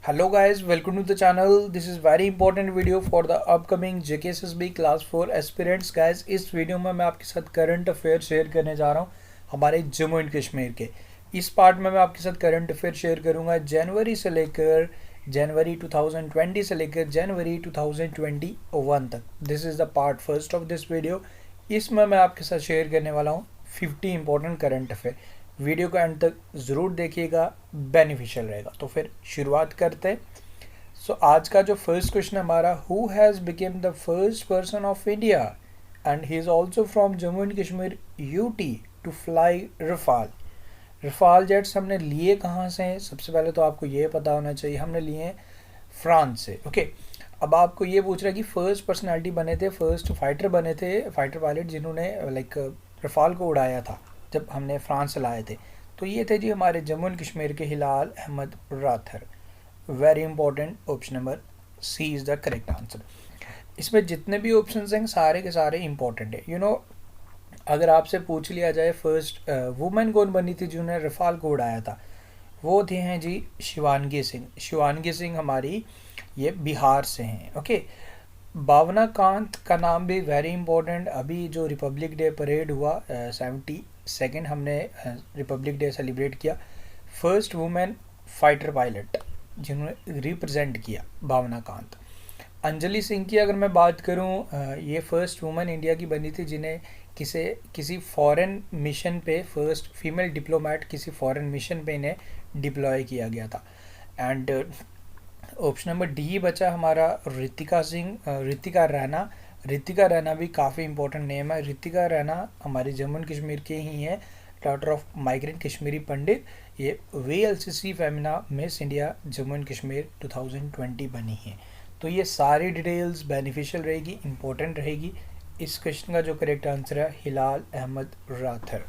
Hello guys, welcome to the channel. This is very important video for the upcoming JKSSB Class 4 aspirants guys. इस video में मैं आपके साथ current affair share करने जा रहा हूँ हमारे जम्मू एंड कश्मीर के। इस पार्ट में मैं आपके साथ करंट अफेयर शेयर करूँगा जनवरी 2020 से लेकर जनवरी 2021 तक। This is the part first of this video. इसमें मैं आपके साथ शेयर करने वाला हूँ 50 इंपॉर्टेंट करंट अफेयर। वीडियो को एंड तक ज़रूर देखिएगा, बेनिफिशियल रहेगा। तो फिर शुरुआत करते हैं। आज का जो फर्स्ट क्वेश्चन हमारा, who has became the first person of India and he is also from Jammu and Kashmir UT to fly Rafale. Rafale jets हमने लिए कहाँ से हैं? सबसे पहले तो आपको ये पता होना चाहिए, हमने लिए हैं फ्रांस से। ओके, अब आपको ये पूछ रहा है कि फर्स्ट पर्सनालिटी बने थे, फर्स्ट फाइटर बने थे, फाइटर पायलट जिन्होंने रफाल को उड़ाया था जब हमने फ्रांस से लाए थे। तो ये थे जी हमारे जम्मू एंड कश्मीर के Hilal Ahmad Rather. Very important, option number C is the correct answer. इसमें जितने भी ऑप्शन हैं सारे के सारे इंपॉर्टेंट है। अगर आपसे पूछ लिया जाए फर्स्ट वुमेन कौन बनी थी जिन्होंने रफाल को उड़ाया था, वो थे हैं जी शिवानगी सिंह। शिवानगी सिंह हमारी ये बिहार से हैं। ओके, भावना कांत का नाम भी वेरी इंपॉर्टेंट। अभी जो रिपब्लिक डे परेड हुआ 72nd हमने रिपब्लिक डे सेलिब्रेट किया। फर्स्ट वुमेन फाइटर पायलट जिन्होंने रिप्रेजेंट किया, भावना कांत। अंजलि सिंह की अगर मैं बात करूं, ये फर्स्ट वुमेन इंडिया की बनी थी जिन्हें किसी फॉरेन मिशन पे, फर्स्ट फीमेल डिप्लोमेट किसी फॉरेन मिशन पे इन्हें डिप्लॉय किया गया था। एंड ऑप्शन नंबर डी बचा हमारा ऋतिका सिंह, ऋतिका रैना। ऋतिका रैना भी काफ़ी इंपॉर्टेंट नेम है। ऋतिका रैना हमारे जम्मू एंड कश्मीर के ही हैं, डॉटर ऑफ माइग्रेंट कश्मीरी पंडित। ये VLCC Femina miss India Jammu and Kashmir 2020 बनी है। तो ये सारी डिटेल्स बेनिफिशियल रहेगी, इंपॉर्टेंट रहेगी। इस क्वेश्चन का जो करेक्ट आंसर है हिलाल अहमद राथर।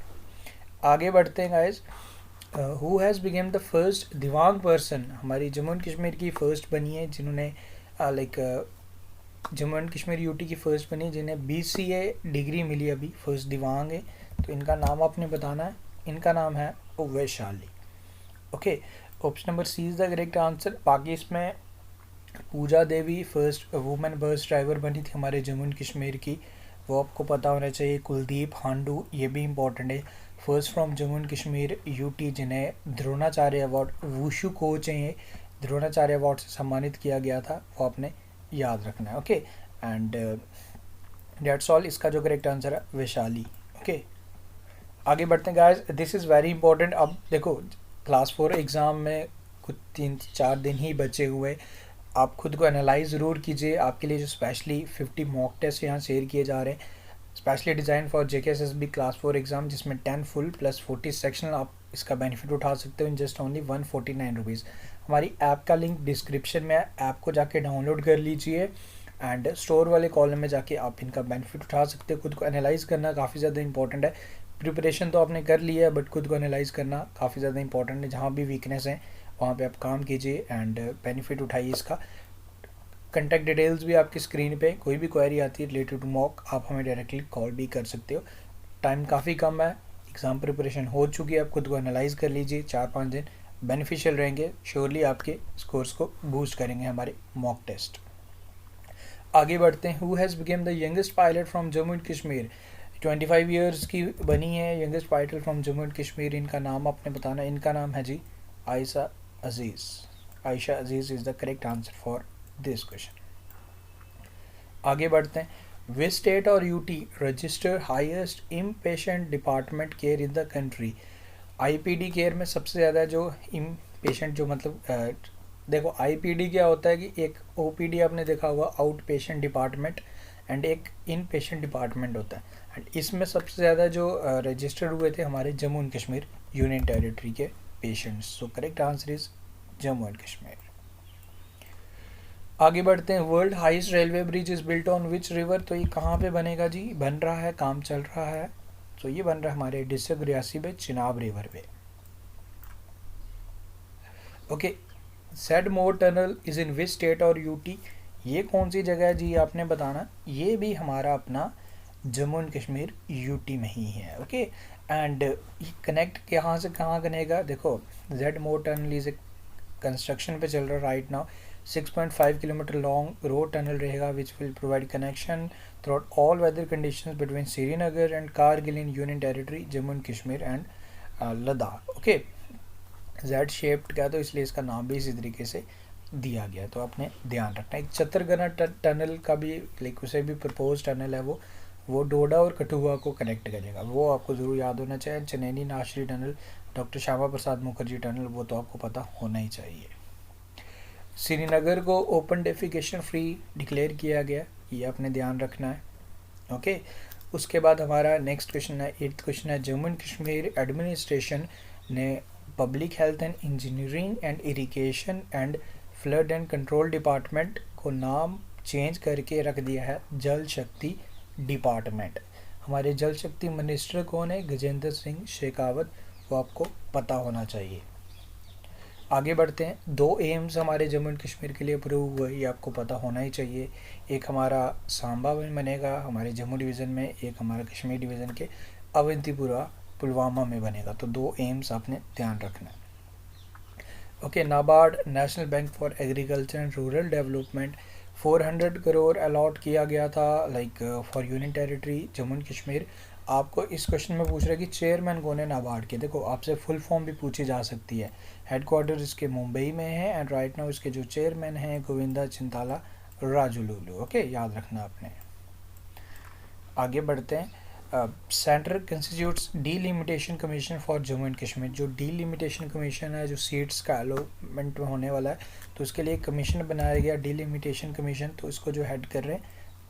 आगे बढ़ते हैं guys. Who has became the first दिव्यांग पर्सन, हमारी जम्मू एंड कश्मीर की फ़र्स्ट बनी है जिन्होंने जम्मू एंड कश्मीर यूटी की फ़र्स्ट बनी जिन्हें BCA डिग्री मिली, अभी फर्स्ट दिव्यांग है। तो इनका नाम आपने बताना है। इनका नाम है Vaishali. Okay, option number C is the correct answer. बाकी इसमें Puja Devi first women bus driver बनी थी हमारे जम्मू एंड कश्मीर की, वो आपको पता होना चाहिए। कुलदीप हांडू, ये भी इंपॉर्टेंट है, first from Jammu and Kashmir UT, जिन्हें द्रोणाचार्य अवार्ड, वुशु कोच हैं ये, द्रोणाचार्य अवार्ड से सम्मानित किया गया था, वो आपने याद रखना है। Okay, and that's all. इसका जो करेक्ट आंसर है वैशाली। ओके, आगे बढ़ते हैं guys. This is very important. अब देखो, क्लास 4 एग्ज़ाम में कुछ 3-4 दिन ही बचे हुए, आप खुद को एनालाइज ज़रूर कीजिए। आपके लिए जो स्पेशली 50 मॉक टेस्ट यहाँ शेयर किए जा रहे हैं, specially design for JKSSB class 4 exam, जिसमें 10 फुल प्लस 40 सेक्शनल, आप इसका बेनिफिट उठा सकते हो इन जस्ट ओनली 149 रुपीज़। हमारी ऐप का लिंक डिस्क्रिप्शन में है, ऐप को जाके डाउनलोड कर लीजिए एंड स्टोर वाले कॉलम में जाके आप इनका बेनिफिट उठा सकते हो। खुद को एनालाइज करना काफ़ी ज़्यादा इंपॉर्टेंट है। प्रिपरेशन तो आपने कर लिया है, बट खुद को एनालाइज करना काफ़ी ज़्यादा इंपॉर्टेंट है। जहाँ भी वीकनेस है वहाँ पे आप काम कीजिए एंड बेनिफिट उठाइए इसका। कंटैक्ट डिटेल्स भी आपकी स्क्रीन पे, कोई भी क्वेरी आती है रिलेटेड टू मॉक, आप हमें डायरेक्टली कॉल भी कर सकते हो। टाइम काफ़ी कम है, एग्ज़ाम प्रिपरेशन हो चुकी है, आप खुद को एनालाइज कर लीजिए। 4-5 दिन बेनिफिशियल रहेंगे, श्योरली आपके स्कोर्स को बूस्ट करेंगे हमारे मॉक टेस्ट। आगे बढ़ते हैं। Who has became the youngest pilot from Jammu and Kashmir, 25 years की बनी है youngest pilot from Jammu and Kashmir. इनका नाम आपने बताना है। इनका नाम है जी Ayesha Aziz. Ayesha Aziz is the correct answer for this question. आगे बढ़ते हैं। विच स्टेट और UT register highest inpatient department care in the country. IPD care में सबसे ज़्यादा जो इम पेशेंट, जो मतलब देखो IPD क्या होता है कि एक OPD आपने देखा होगा, आउट पेशेंट डिपार्टमेंट, एंड एक इन पेशेंट डिपार्टमेंट होता है। एंड इसमें सबसे ज़्यादा जो रजिस्टर हुए थे हमारे Jammu and Kashmir union territory के patients. So correct answer is Jammu and Kashmir. आगे बढ़ते हैं। World highest railway bridge is built on which river. तो ये कहाँ पे बनेगा जी? बन रहा है, काम चल रहा है। तो ये बन रहा है हमारे डिस्ट्रिक्ट रियासी में चिनाब रिवर पे। Okay, said more tunnel is in which state और यूटी। ये कौन सी जगह है जी, आपने बताना। ये भी हमारा अपना जम्मू एंड कश्मीर यूटी में ही है। ओके, एंड ये कनेक्ट कहाँ से कहाँ बनेगा? देखो, Z Morh tunnel is construction पे चल रहा है right now. 6.5 kilometre long road tunnel रहेगा which will provide connection throughout all weather conditions between Srinagar and Kargil in union territory Jammu and Kashmir and Ladakh. Okay, Z shaped का, तो इसलिए इसका नाम भी इसी तरीके से दिया गया, तो आपने ध्यान रखना। एक छतरगना टनल का भी लाइक उसे भी प्रपोज टनल है, वो डोडा और कठुआ को कनेक्ट करेगा, वो आपको ज़रूर याद होना चाहिए। Chenani Nashri tunnel, doctor Shyama Prasad Mukherjee tunnel, वो तो आपको पता होना ही चाहिए। श्रीनगर को ओपन डेफिकेशन फ्री डिक्लेयर किया गया, ये आपने ध्यान रखना है। ओके, उसके बाद हमारा नेक्स्ट क्वेश्चन है, 8th क्वेश्चन है, जम्मू एंड कश्मीर एडमिनिस्ट्रेशन ने public health and engineering and irrigation and flood and control department को नाम चेंज करके रख दिया है जल शक्ति डिपार्टमेंट। हमारे जल शक्ति मिनिस्टर कौन है? गजेंद्र सिंह शेखावत, वो आपको पता होना चाहिए। आगे बढ़ते हैं, 2 एम्स हमारे जम्मू एंड कश्मीर के लिए अप्रूव हुए, ये आपको पता होना ही चाहिए। एक हमारा सांबा में बनेगा हमारे जम्मू डिवीज़न में, एक हमारा कश्मीर डिवीज़न के अवंतीपुरा पुलवामा में बनेगा, तो 2 एम्स आपने ध्यान रखना है। Okay, NABARD national bank for agriculture and rural development 400 crore allot किया गया था like for union territory Jammu and Kashmir. आपको इस क्वेश्चन में पूछ रहा है कि चेयरमैन कौन है नाबार्ड के। देखो, आपसे फुल फॉर्म भी पूछी जा सकती है। हेडक्वार्टर इसके मुंबई में है एंड राइट नाउ इसके जो चेयरमैन हैं गोविंदा चिंताला राजुलुलु। ओके, याद रखना आपने। आगे बढ़ते हैं, central constitutes delimitation commission for Jammu and Kashmir. जो डीलिमिटेशन कमीशन है, जो सीट्स का अलॉटमेंट में होने वाला है, तो उसके लिए एक कमीशन बनाया गया डीलिमिटेशन कमीशन, तो इसको जो हेड कर रहे हैं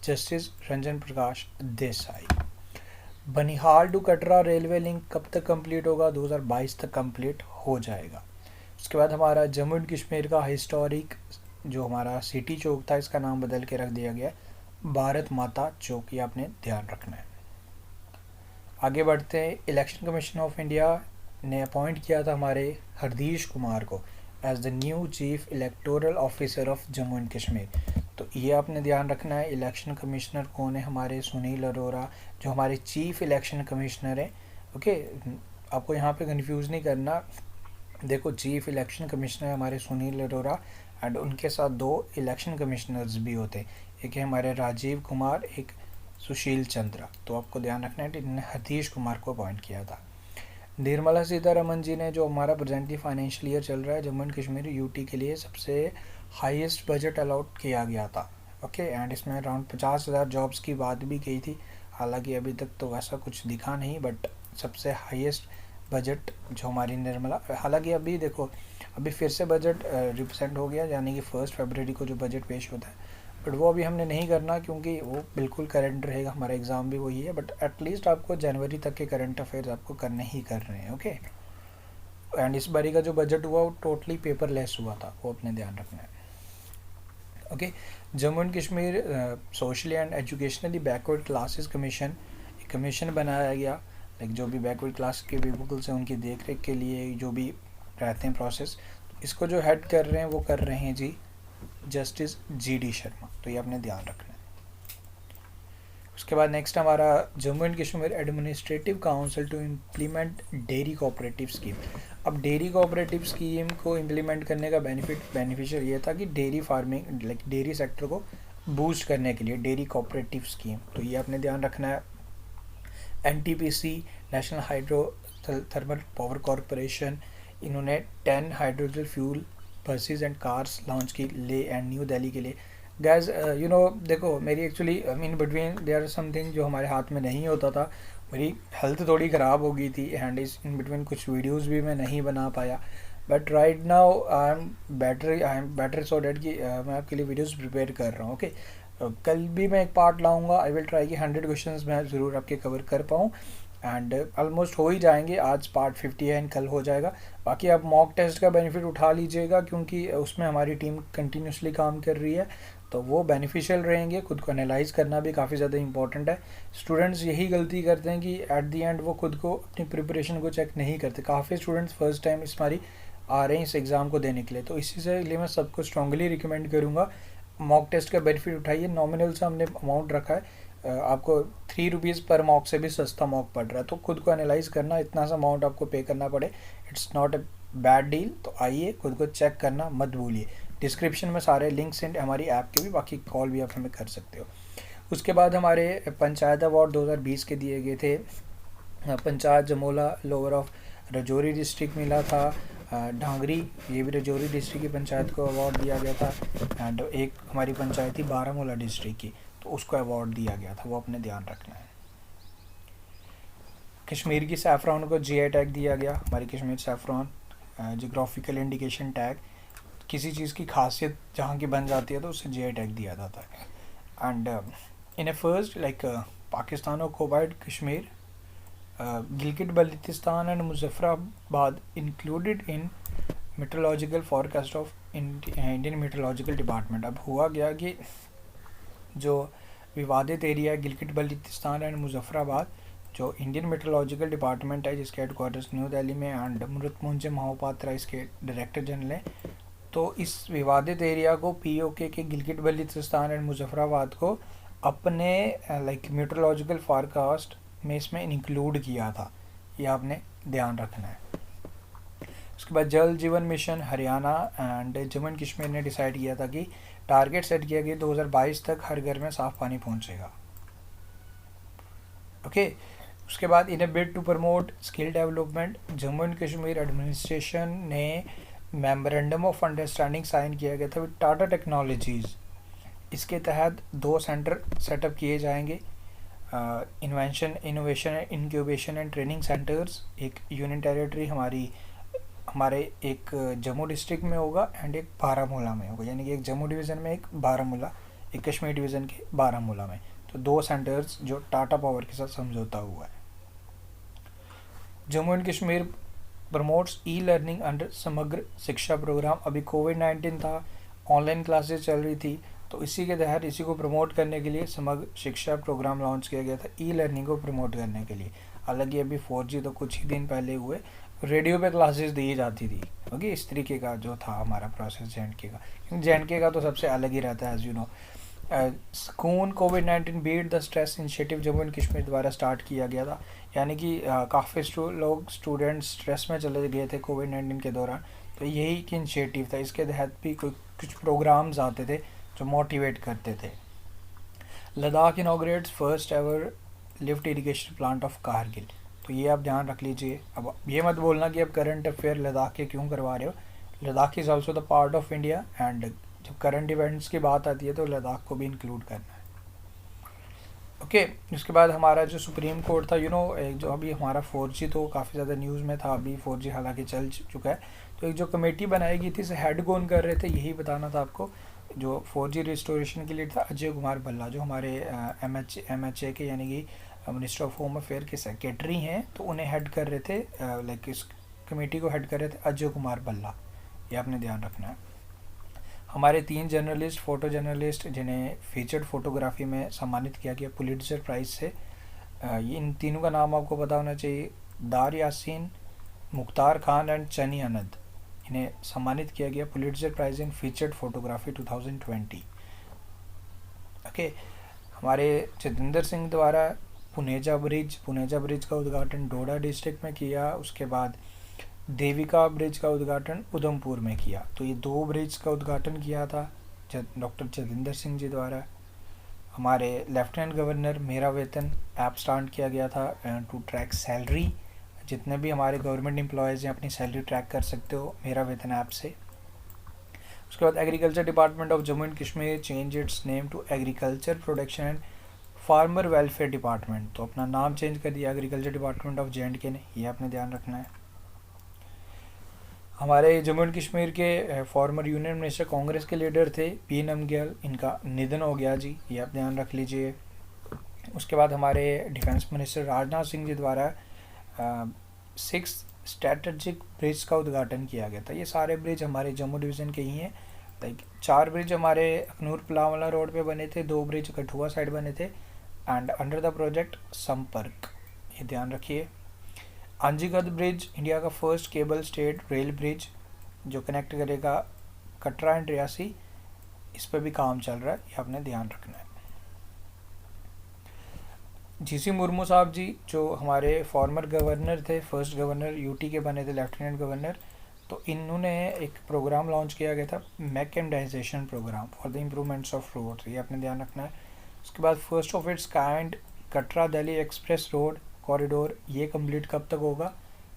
justice Ranjan Prakash Desai. Banihal to Katra railway link कब तक कंप्लीट होगा? 2022 तक कंप्लीट हो जाएगा। उसके बाद हमारा जम्मू एंड कश्मीर का हिस्टोरिक जो हमारा सिटी चौक था, इसका नाम बदल के रख दिया गया भारत माता चौक, ये आपने ध्यान रखना है। आगे बढ़ते हैं, इलेक्शन कमीशन ऑफ इंडिया ने अपॉइंट किया था हमारे हरदीश कुमार को as the new chief electoral officer of Jammu and Kashmir, तो ये आपने ध्यान रखना है। इलेक्शन कमिश्नर कौन है? हमारे सुनील अरोरा, जो हमारे चीफ इलेक्शन कमिश्नर हैं। ओके, आपको यहाँ पे कंफ्यूज नहीं करना। देखो, चीफ इलेक्शन कमिश्नर हमारे सुनील अरोरा एंड उनके साथ 2 इलेक्शन कमिश्नर्स भी होते हैं, एक है हमारे राजीव कुमार, एक सुशील चंद्रा, तो आपको ध्यान रखना है कि इन्होंने हरदीश कुमार को अपॉइंट किया था। निर्मला सीतारमन जी ने, जो हमारा प्रेजेंटली फाइनेंशियल ईयर चल रहा है जम्मू एंड कश्मीर यूटी के लिए, सबसे हाईएस्ट बजट अलॉट किया गया था। ओके, एंड इसमें अराउंड 50,000 जॉब्स की बात भी कही थी, हालांकि अभी तक तो वैसा कुछ दिखा नहीं, बट सबसे हाईएस्ट बजट जो हमारी निर्मला, हालांकि अभी देखो अभी फिर से बजट रिप्रेजेंट हो गया, यानी कि 1 फरवरी को जो बजट पेश होता है, बट वो अभी हमने नहीं करना क्योंकि वो बिल्कुल करंट रहेगा, हमारा एग्ज़ाम भी वही है, बट एटलीस्ट आपको जनवरी तक के करंट अफेयर्स आपको करने ही करने हैं। ओके, एंड इस बारी का जो बजट हुआ वो टोटली पेपरलेस हुआ था, वो अपने ध्यान रखना है। Okay, Jammu and Kashmir socially and educationally backward classes commission, एक कमीशन बनाया गया, लाइक जो भी बैकवर्ड क्लास के पीपल्स हैं उनकी देख रेख के लिए जो भी रहते हैं प्रोसेस, इसको जो हेड कर रहे हैं वो कर रहे हैं जी जस्टिस GD शर्मा, तो ये आपने ध्यान रखना है। उसके बाद नेक्स्ट हमारा Jammu and Kashmir administrative council to implement dairy cooperative scheme. अब डेयरी कोऑपरेटिव स्कीम को इम्प्लीमेंट करने का बेनिफिशियल ये था कि dairy farming like dairy sector को बूस्ट करने के लिए डेयरी कोऑपरेटिव स्कीम, तो ये आपने ध्यान रखना है। NTPC national hydro thermal power corporation, इन्होंने 10 hydrogen fuel buses and cars launch की ले एंड न्यू दिल्ली के लिए। गैस यू नो, देखो मेरी actually in between their something जो हमारे हाथ में नहीं होता था, मेरी हेल्थ थोड़ी ख़राब हो गई थी एंड इस इन बिटवीन कुछ वीडियोस भी मैं नहीं बना पाया, but right now I am better so that कि मैं आपके लिए वीडियोस प्रिपेयर कर रहा हूँ। ओके, कल भी मैं एक पार्ट लाऊंगा, आई विल ट्राई कि 100 क्वेश्चंस मैं ज़रूर आपके कवर कर पाऊँ एंड ऑलमोस्ट हो ही जाएंगे। आज पार्ट 50 है एंड कल हो जाएगा। बाकी आप मॉक टेस्ट का बेनिफिट उठा लीजिएगा क्योंकि उसमें हमारी टीम कंटिन्यूसली काम कर रही है, तो वो बेनिफिशियल रहेंगे। खुद को एनालाइज करना भी काफ़ी ज़्यादा इंपॉर्टेंट है। स्टूडेंट्स यही गलती करते हैं कि एट दी एंड वो खुद को अपनी प्रिपरेशन को चेक नहीं करते। काफ़ी स्टूडेंट्स फर्स्ट टाइम इस बारी आ रहे हैं इस एग्ज़ाम को देने के लिए, तो इसी से लिए मैं सबको स्ट्रांगली रिकमेंड करूँगा मॉक टेस्ट का बेनिफिट उठाइए। नॉमिनल से हमने अमाउंट रखा है, आपको 3 रुपीज़ पर मॉक से भी सस्ता मॉक पड़ रहा है, तो खुद को एनालाइज करना, इतना सा अमाउंट आपको पे करना पड़े, it's not a bad deal, तो आइए खुद को चेक करना मत भूलिए। डिस्क्रिप्शन में सारे लिंक्स हैं हमारी ऐप के भी, बाकी कॉल भी आप हमें कर सकते हो। उसके बाद हमारे पंचायत अवार्ड 2020 के दिए गए थे। Panchayat Jamola lower of Rajouri district मिला था। ढांगरी, ये भी राजौरी डिस्ट्रिक्ट की पंचायत को अवार्ड दिया गया था। एंड एक हमारी पंचायत थी बारामूला डिस्ट्रिक्ट की, तो उसको अवार्ड दिया गया था, वो अपने ध्यान रखना है। कश्मीर की सैफ़रॉन को जीआई टैग दिया गया, हमारी Kashmir saffron, geographical indication tag. किसी चीज़ की खासियत जहाँ की बन जाती है तो उसे जीआई टैग दिया जाता है। And in a first like Pakistan occupied Kashmir, Gilgit Baltistan and Muzaffarabad included in meteorological forecast of Indian meteorological department. अब हुआ गया कि जो विवादित एरिया गिलगित बल्तिस्तान एंड मुजफ्फराबाद, जो इंडियन मेट्रोलॉजिकल डिपार्टमेंट है जिसके हेडक्वार्टर्स न्यू दिल्ली में, एंड मृत्युंजय महापात्रा इसके डायरेक्टर जनरल हैं, तो इस विवादित एरिया को पीओके के गिलगित बल्तिस्तान एंड मुजफ्फराबाद को अपने लाइक मेट्रोलॉजिकल फॉरकास्ट में इसमें इंक्लूड किया था, ये आपने ध्यान रखना है। उसके बाद जल जीवन mission Haryana and Jammu and Kashmir ने डिसाइड किया था कि टारगेट सेट किया गया 2022 तक हर घर में साफ पानी पहुंचेगा। ओके। उसके बाद in a bid to promote skill development, Jammu and Kashmir administration ने मेमोरेंडम ऑफ अंडरस्टैंडिंग साइन किया गया था विद टाटा टेक्नोलॉजीज़। इसके तहत 2 सेंटर सेटअप किए जाएंगे, invention innovation incubation and training centres. एक यूनियन टेरिटरी हमारे एक जम्मू डिस्ट्रिक्ट में होगा एंड एक बारामूला में होगा, यानी कि एक जम्मू डिवीज़न में, एक बारामूला, एक कश्मीर डिवीज़न के बारामूला में। तो 2 सेंटर्स जो टाटा पावर के साथ समझौता हुआ है। Jammu and Kashmir promotes e learning under समग्र शिक्षा प्रोग्राम। अभी कोविड-19 था, ऑनलाइन क्लासेस चल रही थी, तो इसी के तहत इसी को प्रमोट करने के लिए समग्र शिक्षा प्रोग्राम लॉन्च किया गया था, ई लर्निंग को प्रमोट करने के लिए। हालांकि अभी 4G तो कुछ ही दिन पहले हुए, रेडियो पे क्लासेस दी जाती थी। ओके, इस तरीके का जो था हमारा प्रोसेस जे.एंड.के का, क्योंकि जे.एंड.के का तो सबसे अलग ही रहता है एज यू नो। सुकून कोविड-19 beat the stress initiative Jammu and Kashmir द्वारा स्टार्ट किया गया था, यानी कि काफ़ी लोग स्टूडेंट्स स्ट्रेस में चले गए थे कोविड-19 के दौरान, तो यही एक इनिशिएटिव था। इसके तहत भी कुछ प्रोग्राम्स आते थे जो मोटिवेट करते थे। Ladakh inaugurates first ever lift irrigation plant of Kargil, तो ये आप ध्यान रख लीजिए। अब ये मत बोलना कि अब करंट अफेयर लद्दाख के क्यों करवा रहे हो, Ladakh is also the part of India, and जब करंट इवेंट्स की बात आती है तो लद्दाख को भी इंक्लूड करना है। ओके। उसके बाद हमारा जो सुप्रीम कोर्ट था, एक जो अभी हमारा 4G तो काफ़ी ज़्यादा न्यूज़ में था, अभी 4G हालांकि चल चुका है, तो एक जो कमेटी बनाई गई थी, इसे हेड कौन कर रहे थे, यही बताना था आपको। जो 4G रिस्टोरेशन के लिए था अजय कुमार भल्ला, जो हमारे MHA के यानी कि मिनिस्टर ऑफ होम अफेयर के सेक्रेटरी हैं, तो उन्हें हेड कर रहे थे, लाइक इस कमेटी को हेड कर रहे थे अजय कुमार भल्ला, ये आपने ध्यान रखना है। हमारे 3 जर्नलिस्ट, फ़ोटो जर्नलिस्ट, जिन्हें फीचर्ड फोटोग्राफी में सम्मानित किया गया पुलित्ज़र प्राइज़ से, ये इन तीनों का नाम आपको पता होना चाहिए, दार यासीन, मुख्तार खान एंड चनी अनद। इन्हें सम्मानित किया गया पुलित्ज़र प्राइज़ इन फीचर्ड फोटोग्राफी 2020। ओके। हमारे जितेंद्र सिंह द्वारा पुनेजा ब्रिज का उद्घाटन डोडा डिस्ट्रिक्ट में किया। उसके बाद देविका ब्रिज का उद्घाटन उधमपुर में किया। तो ये 2 ब्रिज का उद्घाटन किया था डॉक्टर जितेंद्र सिंह जी द्वारा। हमारे लेफ्टिनेंट गवर्नर मेरा वेतन ऐप स्टार्ट किया गया था टू ट्रैक सैलरी। जितने भी हमारे गवर्नमेंट एम्प्लॉयज़ हैं अपनी सैलरी ट्रैक कर सकते हो मेरा वेतन ऐप से। उसके बाद agriculture department of Jammu and Kashmir change its name to agriculture production and farmer welfare department, तो अपना नाम चेंज कर दिया एग्रीकल्चर डिपार्टमेंट ऑफ जे.एंड.के ने, ये आपने ध्यान रखना है। हमारे जम्मू एंड कश्मीर के फॉर्मर यूनियन मिनिस्टर कांग्रेस के लीडर थे पी नमग्याल, इनका निधन हो गया जी, ये आप ध्यान रख लीजिए। उसके बाद हमारे डिफेंस मिनिस्टर राजनाथ सिंह जी द्वारा 6 स्ट्रेटजिक ब्रिज का उद्घाटन किया गया था। ये सारे ब्रिज हमारे जम्मू डिवीज़न के ही हैं। लाइक 4 ब्रिज हमारे अखनूर पलावला रोड पे बने थे, 2 ब्रिज कठुआ साइड बने थे, एंड अंडर द प्रोजेक्ट संपर्क, ये ध्यान रखिए। आंजीगढ़ ब्रिज इंडिया का first cable stayed rail bridge जो कनेक्ट करेगा कटरा एंड रियासी, इस पर भी काम चल रहा है, ये आपने ध्यान रखना है। जीसी मुर्मू साहब जी जो हमारे फॉर्मर गवर्नर थे, फर्स्ट गवर्नर यूटी के बने थे, लेफ्टिनेंट गवर्नर, तो इन्होंने एक प्रोग्राम लॉन्च किया गया था, mechanisation programme for the improvements of road, ये आपने ध्यान रखना है। उसके बाद first of its kind Katra Delhi express road corridor, ये कंप्लीट कब तक होगा,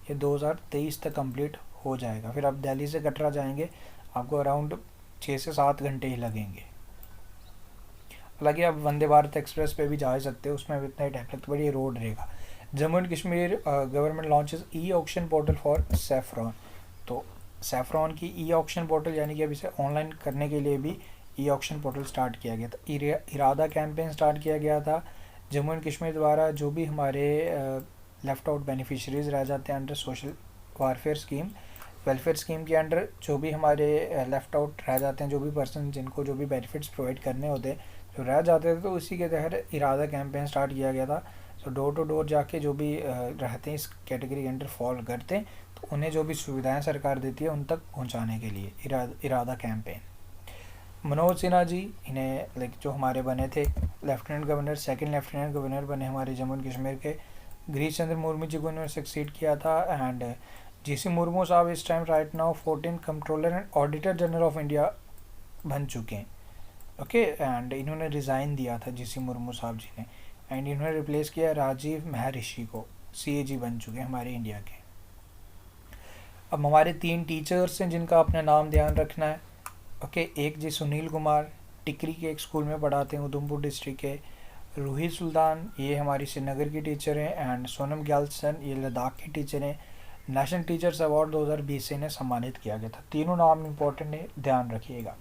ये 2023 तक कंप्लीट हो जाएगा। फिर आप दिल्ली से कटरा जाएंगे, आपको अराउंड 6 से 7 घंटे ही लगेंगे। हालांकि आप वंदे भारत एक्सप्रेस पे भी जा सकते हो, उसमें भी इतना ही टाइम लगता है, बट ये रोड रहेगा। Jammu and Kashmir government launches e auction portal for saffron, तो सैफरॉन की ई ऑक्शन पोर्टल यानी कि अब इसे ऑनलाइन करने के लिए भी ई ऑक्शन पोर्टल स्टार्ट किया गया था। इरादा कैंपेन स्टार्ट किया गया था जम्मू एंड कश्मीर द्वारा, जो भी हमारे लेफ़्ट आउट बेनिफिशरीज रह जाते हैं अंडर सोशल वेलफेयर स्कीम के अंडर, जो भी हमारे लेफ़्ट आउट रह जाते हैं, जो भी पर्सन जिनको जो भी बेनिफिट्स प्रोवाइड करने होते हैं जो रह जाते थे, तो उसी के तहत इरादा कैंपेन स्टार्ट किया गया था। तो डोर टू डोर जाके जो भी रहते हैं इस कैटेगरी के अंडर फॉल करते हैं, तो उन्हें जो भी सुविधाएं सरकार देती है उन तक पहुंचाने के लिए इरादा कैंपेन। मनोज सिन्हा जी, इन्हें लाइक जो हमारे बने थे lieutenant governor, second lieutenant governor बने हमारे जम्मू एंड कश्मीर के। गिरीश चंद्र मुर्मू जी को इन्होंने सक्सीड किया था। एंड जीसी मुर्मू साहब इस time right now 14 controller and auditor general of India बन चुके हैं। ओके, एंड इन्होंने रिज़ाइन दिया था जीसी मुर्मू साहब जी ने, एंड इन्होंने रिप्लेस किया राजीव महर्षि को, सीएजी बन चुके हैं हमारे इंडिया के। अब हमारे 3 टीचर्स हैं जिनका अपना नाम ध्यान रखना है। ओके, एक जी सुनील कुमार, टिकरी के एक स्कूल में पढ़ाते हैं उधमपुर डिस्ट्रिक्ट के। रूही सुल्तान, ये हमारी श्रीनगर की टीचर हैं। एंड सोनम ग्यालसन, ये लद्दाख की टीचर हैं। नेशनल टीचर्स अवार्ड 2020 से इन्हें सम्मानित किया गया था। तीनों नाम इंपॉर्टेंट है, ध्यान रखिएगा।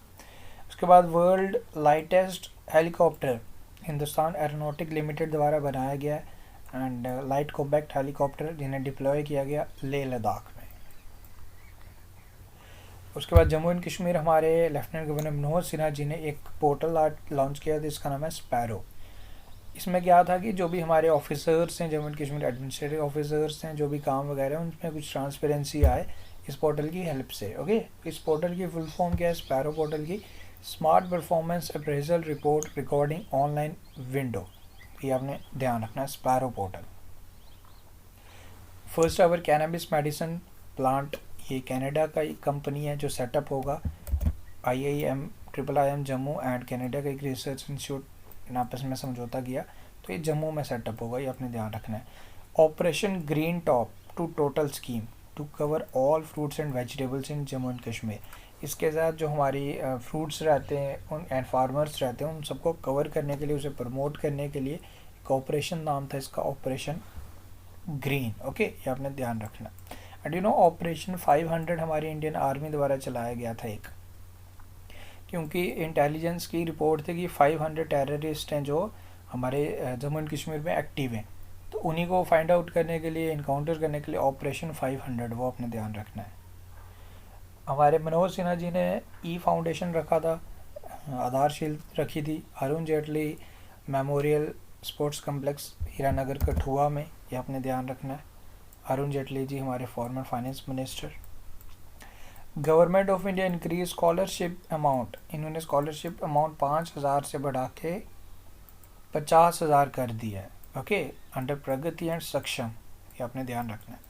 उसके बाद world lightest helicopter Hindustan aeronautic limited द्वारा बनाया गया है, एंड लाइट कॉम्पैक्ट हेलीकॉप्टर जिन्हें डिप्लॉय किया गया लेह लद्दाख में। उसके बाद जम्मू एंड कश्मीर, हमारे लेफ्टिनेंट गवर्नर मनोज सिन्हा जी ने एक पोर्टल लॉन्च किया था, इसका नाम है स्पैरो। इसमें क्या था कि जो भी हमारे ऑफिसर्स हैं, Jammu and Kashmir administrative officers हैं, जो भी काम वगैरह हैं, उनमें कुछ ट्रांसपेरेंसी आए इस पोर्टल की हेल्प से। ओके, इस पोर्टल की फुल फॉर्म क्या है स्पैरो पोर्टल की? Smart performance appraisal report recording online window, ये आपने ध्यान रखना है, sparrow portal. First ever cannabis medicine plant, ये कनाडा का एक कंपनी है जो सेटअप होगा। IIM जम्मू एंड कनाडा का एक रिसर्च इंस्टीट्यूट इन आपस में समझौता किया, तो ये जम्मू में सेटअप होगा, ये आपने ध्यान रखना है। Operation green top to total scheme to cover all fruits and vegetables in Jammu and Kashmir, इसके साथ जो हमारी फ्रूट्स रहते हैं उन एंड फार्मर्स रहते हैं उन सबको कवर करने के लिए, उसे प्रमोट करने के लिए एक ऑपरेशन नाम था इसका, ऑपरेशन ग्रीन। ओके, ये आपने ध्यान रखना। एंड यू नो ऑपरेशन 500 हमारी इंडियन आर्मी द्वारा चलाया गया था एक, क्योंकि इंटेलिजेंस की रिपोर्ट थी कि 500 टेररिस्ट हैं जो हमारे जम्मू एंड कश्मीर में एक्टिव हैं, तो उन्हीं को फाइंड आउट करने के लिए, इनकाउंटर करने के लिए ऑपरेशन 500, वो अपने ध्यान रखना है। हमारे मनोज सिन्हा जी ने ई फाउंडेशन रखा था, आधारशिल रखी थी Arun Jaitley memorial sports complex Hiranagar Kathua में, ये आपने ध्यान रखना है। अरुण जेटली जी हमारे former finance minister. Government of India increase scholarship amount, इन्होंने स्कॉलरशिप अमाउंट 5,000 से बढ़ा के 50,000 कर दिया है। ओके, अंडर प्रगति एंड सक्षम, ये आपने ध्यान रखना है।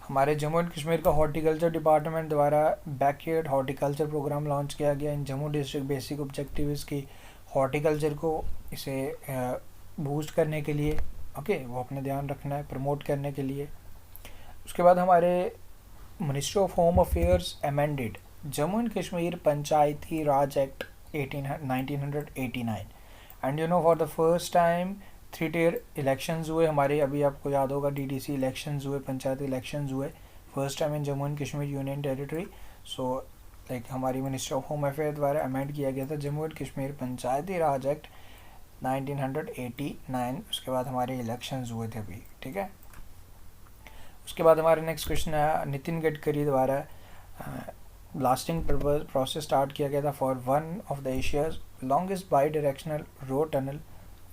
हमारे जम्मू एंड कश्मीर का हॉर्टिकल्चर डिपार्टमेंट द्वारा बैकयार्ड हॉर्टिकल्चर प्रोग्राम लॉन्च किया गया इन जम्मू डिस्ट्रिक्ट। बेसिक ऑब्जेक्टिव इसकी हॉर्टिकल्चर को इसे बूस्ट करने के लिए, ओके, वो अपने ध्यान रखना है, प्रमोट करने के लिए। उसके बाद हमारे ministry of home affairs amended Jammu and Kashmir Panchayati Raj act 1989, and you know for the first time 3 tier elections हुए हमारे, अभी आपको याद होगा DDC इलेक्शंस हुए, पंचायती इलेक्शंस हुए first time in Jammu and Kashmir union territory. So like हमारी मिनिस्ट्री ऑफ होम अफेयर द्वारा अमेंड किया गया था जम्मू एंड कश्मीर पंचायती राज एक्ट 1989। उसके बाद हमारे इलेक्शंस हुए थे अभी, ठीक है। उसके बाद हमारे नेक्स्ट क्वेश्चन है, नितिन गडकरी द्वारा ब्लास्टिंग प्रोसेस स्टार्ट किया गया था for one of the Asia's longest by directional road tunnel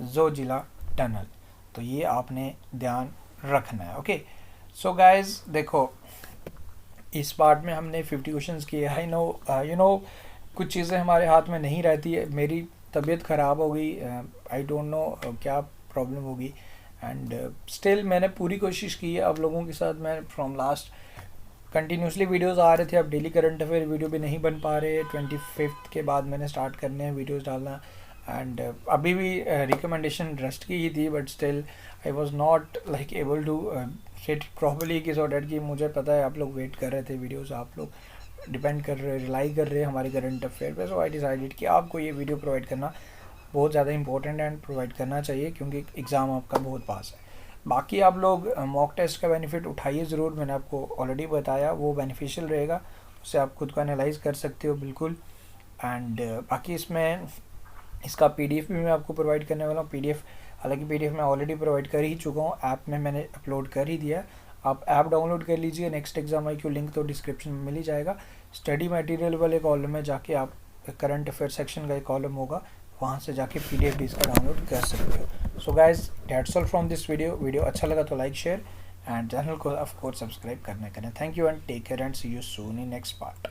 Zoji La tunnel, तो ये आपने ध्यान रखना है। ओके, सो गाइज देखो इस पार्ट में हमने 50 क्वेश्चंस किए। आई नो यू नो कुछ चीज़ें हमारे हाथ में नहीं रहती है, मेरी तबीयत ख़राब हो गई, आई डोंट नो क्या प्रॉब्लम होगी, एंड स्टिल मैंने पूरी कोशिश की है आप लोगों के साथ। मैं फ्रॉम लास्ट कंटिन्यूसली वीडियोस आ रहे थे, अब डेली करंट अफेयर वीडियो भी नहीं बन पा रहे। 25 के बाद मैंने स्टार्ट करने हैं वीडियोस डालना। एंड अभी भी रिकमेंडेशन रस्ट की ही थी, but still I was not like able to set properly कि सो डैट कि मुझे पता है आप लोग वेट कर रहे थे वीडियोस, आप लोग डिपेंड कर रहे, रिलाई कर रहे हैं हमारे करंट अफेयर पे। सो आई डिसाइडेड कि आपको ये वीडियो प्रोवाइड करना बहुत ज़्यादा इंपॉर्टेंट एंड प्रोवाइड करना चाहिए, क्योंकि एग्ज़ाम आपका बहुत पास है। बाकी आप लोग मॉक टेस्ट का बेनिफिट उठाइए ज़रूर, मैंने आपको ऑलरेडी बताया, वो बेनिफिशियल रहेगा, उससे आप खुद को एनालाइज कर सकते हो बिल्कुल। एंड बाकी इसमें इसका पीडीएफ भी मैं आपको प्रोवाइड करने वाला हूँ। पीडीएफ, हालांकि पीडीएफ मैं ऑलरेडी प्रोवाइड कर ही चुका हूँ, ऐप में मैंने अपलोड कर ही दिया। आप ऐप डाउनलोड कर लीजिए, नेक्स्ट एग्जाम IQ लिंक तो डिस्क्रिप्शन में मिल ही जाएगा। स्टडी मटेरियल वाले कॉलम में जाके आप करंट अफेयर सेक्शन का एक कॉलम होगा, वहाँ से जाके पीडीएफ भी इसका डाउनलोड कर सकते हो। So guys, that's all from this video अच्छा लगा तो लाइक शेयर एंड चैनल को ऑफ कोर्स सब्सक्राइब करना करें। Thank you and take care and see you soon in next part.